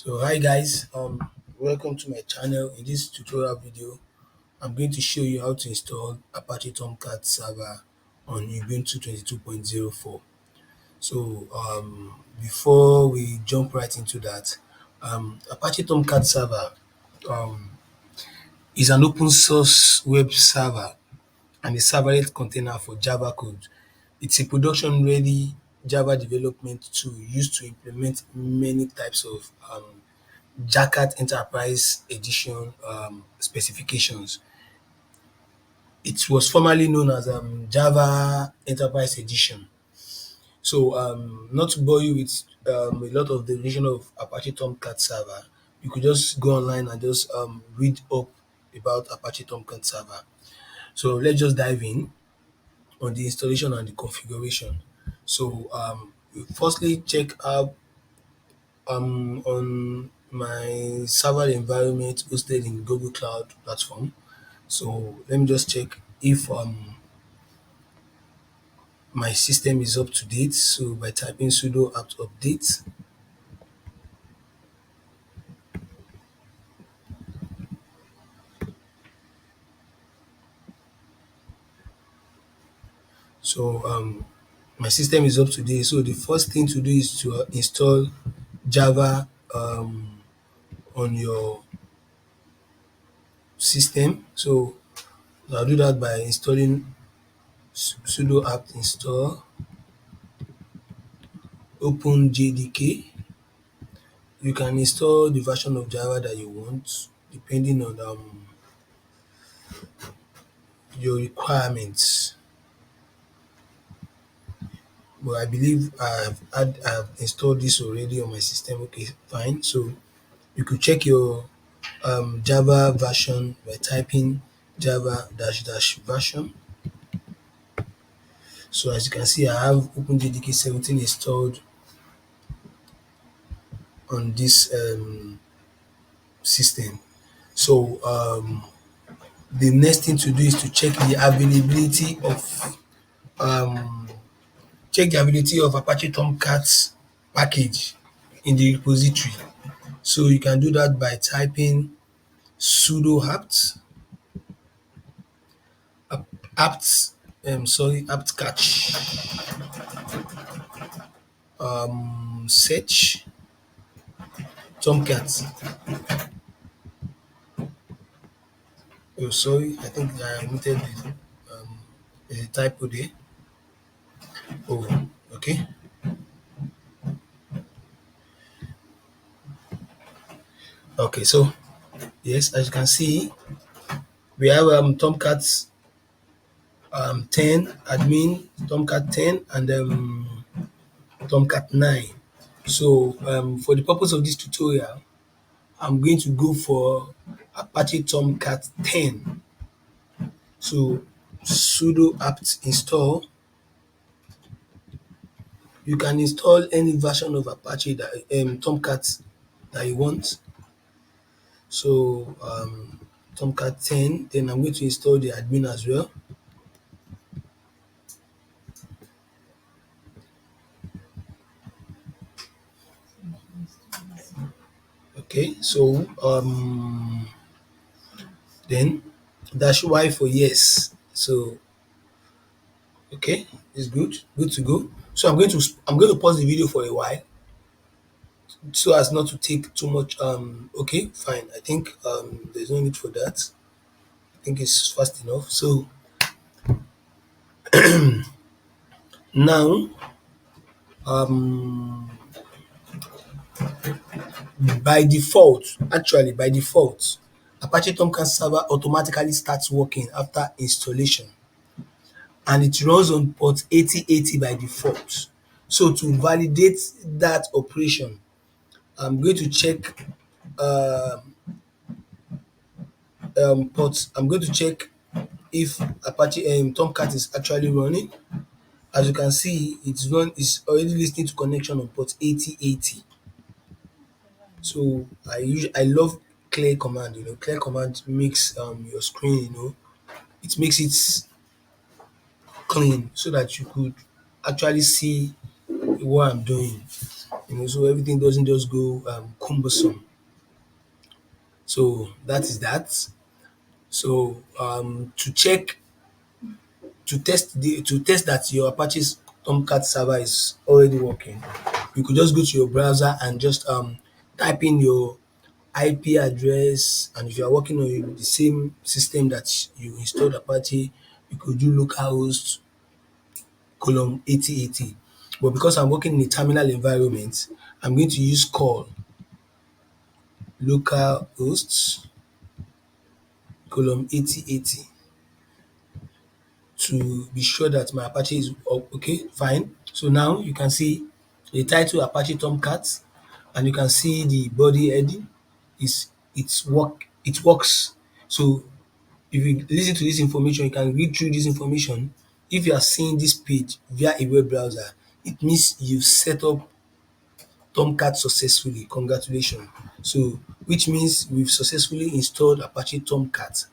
So hi guys, welcome to my channel. In this tutorial video, I'm going to show you how to install Apache Tomcat server on Ubuntu 22.04. So before we jump right into that, Apache Tomcat server um, is an open source web server and a serverless container for Java code. It's a production ready Java development tool used to implement many types of Jacket Enterprise Edition specifications. It was formerly known as Java Enterprise Edition. So, not to bore you with a lot of the version of Apache Tomcat server, you could just go online and just read up about Apache Tomcat server. So, let's just dive in on the installation and the configuration. So, firstly, check out on my server environment hosted in Google Cloud platform. So let me just check if my system is up to date. So by typing sudo apt update, so my system is up to date. So the first thing to do is to install Java on your system. So I'll do that by installing sudo apt install open jdk. You can install the version of Java that you want depending on your requirements. But I believe I've installed this already on my system. Okay, fine. So you could check your Java version by typing Java dash dash version. So as you can see, I have OpenJDK 17 installed on this system. So the next thing to do is to um, check the availability of Apache Tomcat package in the repository. So you can do that by typing sudo apt apt catch search Tomcat. Oh, sorry, I think I omitted the typo there. Oh, okay. Okay, so yes, as you can see, we have Tomcat 10 admin, Tomcat 10, and Tomcat 9. So for the purpose of this tutorial, I'm going to go for Apache Tomcat 10. So sudo apt install. You can install any version of Apache that Tomcat that you want. So Tomcat 10, then I'm going to install the admin as well. Okay, so then dash y for yes. So okay, it's good to go. So I'm going to pause the video for a while so as not to take too much. Okay, fine. I think there's no need for that. I think it's fast enough. So now um by default, Apache Tomcat server automatically starts working after installation and it runs on port 8080 by default. So to validate that operation, I'm going to check I'm going to check if Apache Tomcat is actually running. As you can see, it's already listening to connection on port 8080. So I love clear command. Clear command makes your screen, it makes it clean so that you could actually see what I'm doing. so everything doesn't just go cumbersome. So that is that. So to test that your Apache Tomcat server is already working, you could just go to your browser and just type in your IP address, and if you are working on the same system that you installed Apache, you could do localhost colon 8080. But because I'm working in a terminal environment, I'm going to use call localhost colon 8080 to be sure that my Apache is okay, fine. So now you can see the title Apache Tomcat, and you can see the body heading is it works. So if you listen to this information, you can read through this information. If you are seeing this page via a web browser, it means you've set up Tomcat successfully. Congratulations. So which means we've successfully installed Apache Tomcat.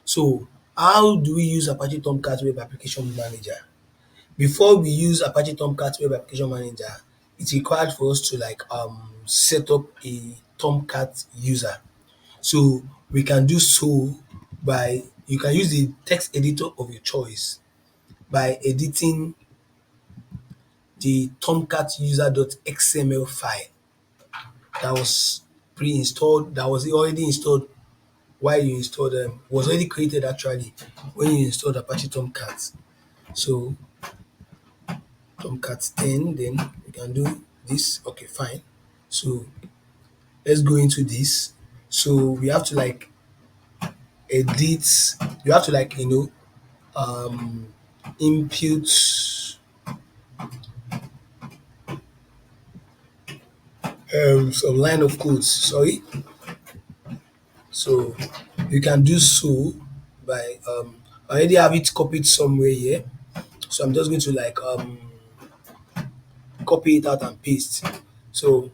So how do we use Apache Tomcat Web Application Manager? Before we use Apache Tomcat Web Application Manager, it's required for us to set up a Tomcat user. So we can do so by you can use the text editor of your choice by editing the Tomcat user.xml file that was pre-installed, that was already installed while you installed was already created actually when you installed Apache Tomcat. So Tomcat 10, then we can do this. Okay, fine. So let's go into this. So we have to edit, you have to input some line of codes. Sorry. So you can do so by I already have it copied somewhere here. So I'm just going to copy it out and paste. So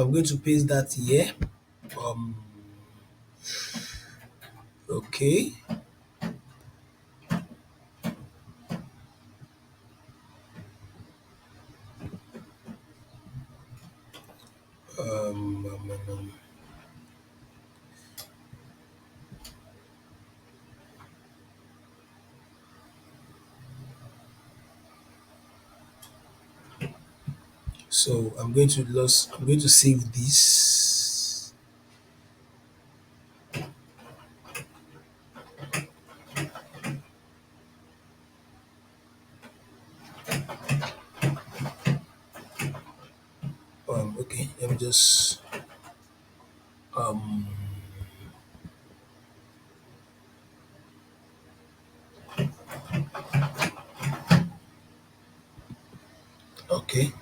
I'm going to paste that here. Um okay. Um, um, um, um, so I'm going to save this. Okay, let me just um okay.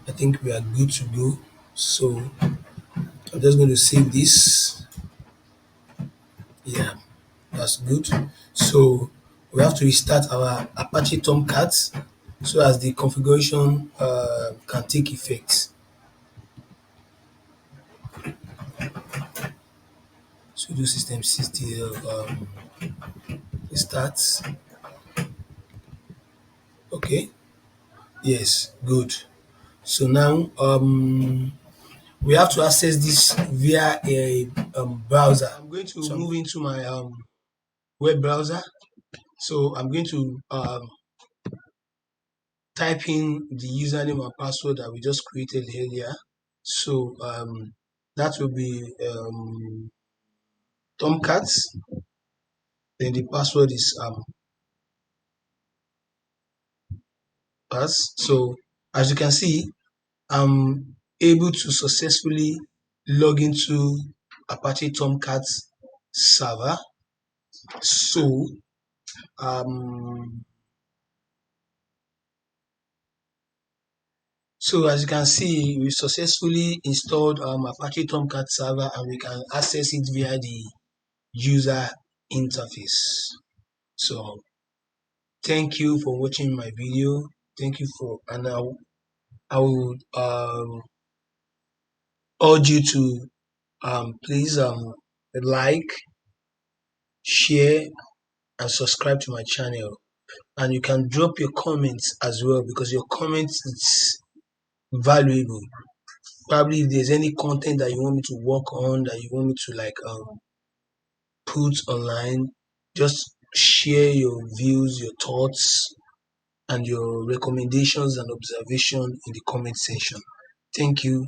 I think we are good to go. So I'm just going to save this. Yeah, that's good. So we have to restart our Apache Tomcat so as the configuration can take effect. Sudo system ctl restart. Okay. Yes, good. So now we have to access this via a browser. I'm going to move into my web browser. So I'm going to type in the username and password that we just created earlier. So that will be Tomcat. Then the password is pass. So as you can see, I'm able to successfully log into Apache Tomcat server. So, um, So as you can see, we successfully installed Apache Tomcat server, and we can access it via the user interface. So thank you for watching my video. Thank you for, and I would urge you to please like, share, and subscribe to my channel. And you can drop your comments as well, because your comments is valuable. Probably if there's any content that you want me to work on, that you want me to like put online, just share your views, your thoughts, and your recommendations and observation in the comment section. Thank you.